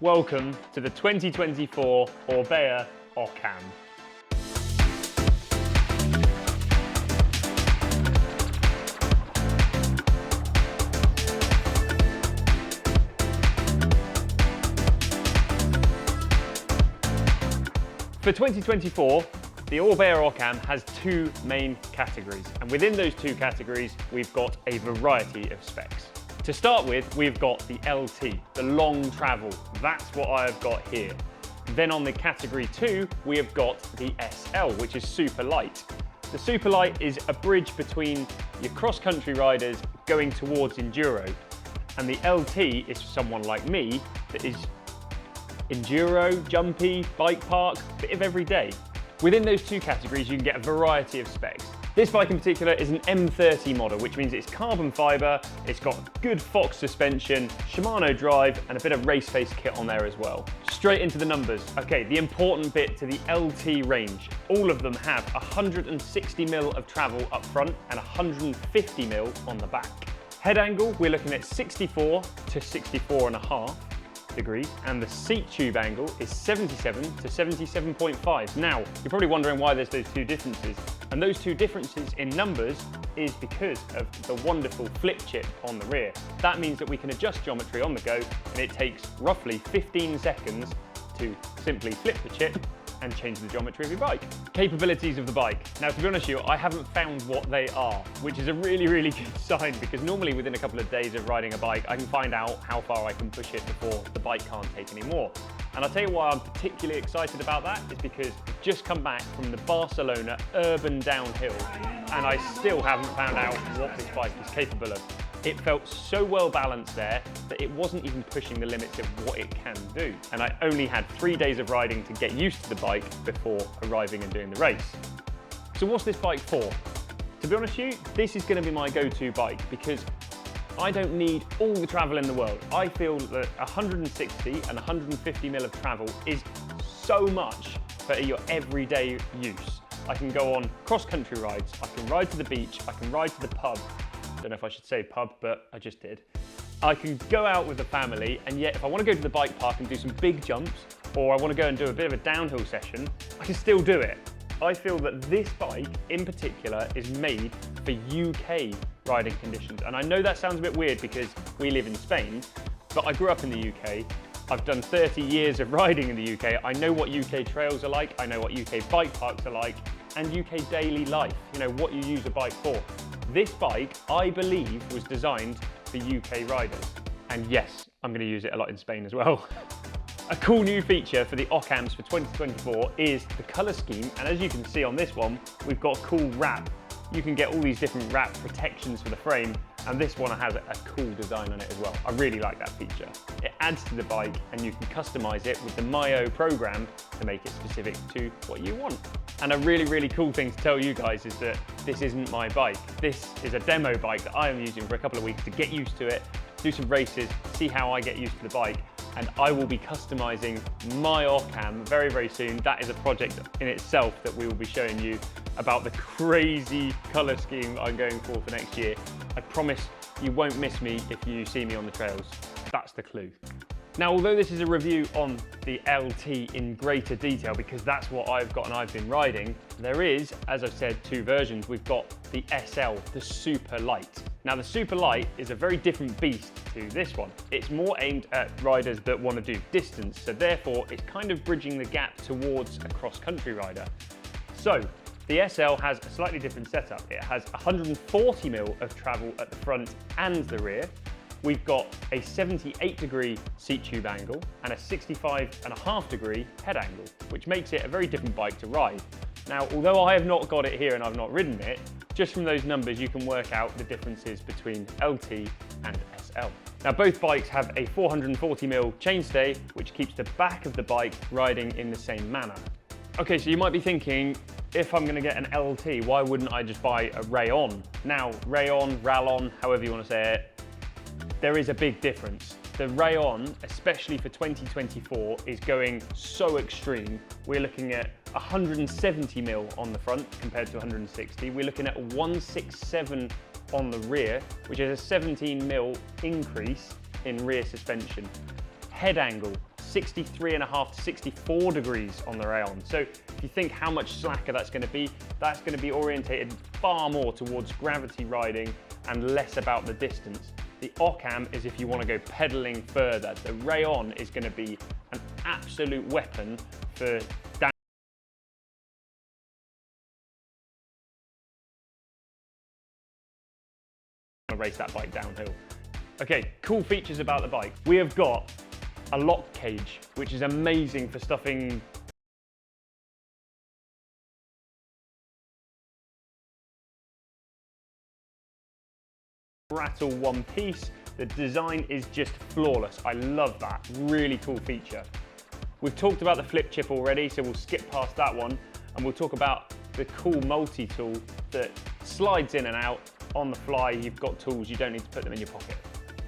Welcome to the 2024 Orbea Occam. For 2024, the Orbea Occam has two main categories, and within those two categories, we've got a variety of specs. To start with, we've got the LT, the long travel. That's what I've got here. Then on the category 2, we have got the SL, which is Superlight. The Superlight is a bridge between your cross-country riders going towards enduro, and the LT is for someone like me that is enduro, jumpy, bike park, bit of every day. Within those two categories, you can get a variety of specs. This bike in particular is an M30 model, which means it's carbon fibre, it's got good Fox suspension, Shimano drive, and a bit of race face kit on there as well. Straight into the numbers. Okay, the important bit to the LT range. All of them have 160mm of travel up front and 150mm on the back. Head angle, we're looking at 64 to 64.5 degrees, and the seat tube angle is 77 to 77.5. Now, you're probably wondering why there's those two differences. And those two differences in numbers is because of the wonderful flip chip on the rear. That means that we can adjust geometry on the go, and it takes roughly 15 seconds to simply flip the chip and change the geometry of your bike. Capabilities of the bike. Now, to be honest with you, I haven't found what they are, which is a really, really good sign, because normally within a couple of days of riding a bike, I can find out how far I can push it before the bike can't take any more. And I'll tell you why I'm particularly excited about that is because I've just come back from the Barcelona urban downhill, and I still haven't found out what this bike is capable of. It felt so well balanced there that it wasn't even pushing the limits of what it can do. And I only had 3 days of riding to get used to the bike before arriving and doing the race. So what's this bike for? To be honest with you, this is going to be my go-to bike because I don't need all the travel in the world. I feel that 160 and 150mm of travel is so much for your everyday use. I can go on cross-country rides, I can ride to the beach, I can ride to the pub. Don't know if I should say pub, but I just did. I can go out with the family, and yet if I want to go to the bike park and do some big jumps, or I want to go and do a bit of a downhill session, I can still do it. I feel that this bike in particular is made for UK riding conditions. And I know that sounds a bit weird because we live in Spain, but I grew up in the UK. I've done 30 years of riding in the UK. I know what UK trails are like, I know what UK bike parks are like, and UK daily life, you know, what you use a bike for. This bike, I believe, was designed for UK riders. And yes, I'm going to use it a lot in Spain as well. A cool new feature for the Occams for 2024 is the colour scheme. And as you can see on this one, we've got a cool wrap. You can get all these different wrap protections for the frame, and this one has a cool design on it as well. I really like that feature. It adds to the bike, and you can customize it with the Myo program to make it specific to what you want. And a really, really cool thing to tell you guys is that this isn't my bike. This is a demo bike that I am using for a couple of weeks to get used to it, do some races, see how I get used to the bike, and I will be customizing my Occam very, very soon. That is a project in itself that we will be showing you about the crazy color scheme I'm going for next year. I promise you won't miss me if you see me on the trails. That's the clue. Now, although this is a review on the LT in greater detail, because that's what I've got and I've been riding, there is, as I've said, two versions. We've got the SL, the Superlight. Now, the Superlight is a very different beast to this one. It's more aimed at riders that want to do distance, so therefore it's kind of bridging the gap towards a cross-country rider. So, the SL has a slightly different setup. It has 140mm of travel at the front and the rear. We've got a 78-degree seat tube angle and a 65.5-degree head angle, which makes it a very different bike to ride. Now, although I have not got it here and I've not ridden it, just from those numbers you can work out the differences between LT and SL. Now, both bikes have a 440mm chainstay, which keeps the back of the bike riding in the same manner. Okay, so you might be thinking, if I'm going to get an LT, why wouldn't I just buy a Rayon? Now, Rayon, Rallon, however you want to say it, there is a big difference. The Rayon, especially for 2024, is going so extreme. We're looking at 170mm on the front compared to 160. We're looking at 167 on the rear, which is a 17mm increase in rear suspension. Head angle, 63.5 to 64 degrees on the rayon. So if you think how much slacker that's going to be orientated far more towards gravity riding and less about the distance. The Occam is if you want to go pedaling further. The rayon is going to be an absolute weapon for down. Race that bike downhill. Okay, cool features about the bike. We have got a lock cage, which is amazing for stuffing rattle one piece. The design is just flawless. I love that. Really cool feature. We've talked about the flip chip already, so we'll skip past that one and we'll talk about the cool multi-tool that slides in and out on the fly. You've got tools, you don't need to put them in your pocket.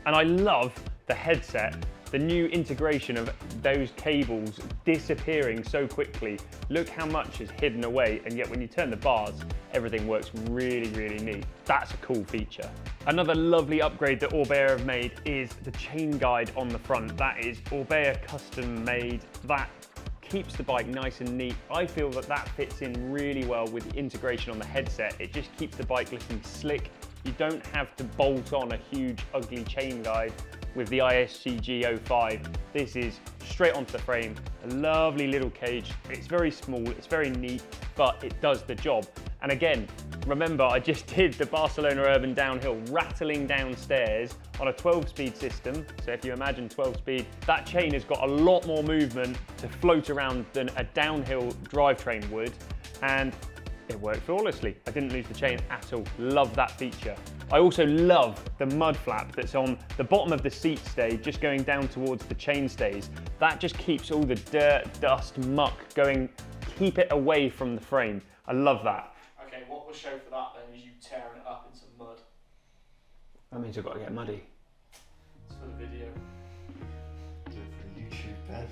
And I love the headset, the new integration of those cables disappearing so quickly. Look how much is hidden away, and yet when you turn the bars, everything works really, really neat. That's a cool feature. Another lovely upgrade that Orbea have made is the chain guide on the front. That is Orbea custom made. That keeps the bike nice and neat. I feel that that fits in really well with the integration on the headset. It just keeps the bike looking slick. You don't have to bolt on a huge ugly chain guide with the ISCG 05. This is straight onto the frame, a lovely little cage. It's very small, it's very neat, but it does the job. And again, remember I just did the Barcelona Urban downhill rattling downstairs on a 12-speed system. So if you imagine 12-speed, that chain has got a lot more movement to float around than a downhill drivetrain would. And it worked flawlessly. I didn't lose the chain at all. Love that feature. I also love the mud flap that's on the bottom of the seat stay, just going down towards the chain stays. That just keeps all the dirt, dust, muck going, keep it away from the frame. I love that. Okay, what we'll show for that then is you tearing it up in some mud. That means I've got to get muddy. It's for the video. Do it for YouTube, man.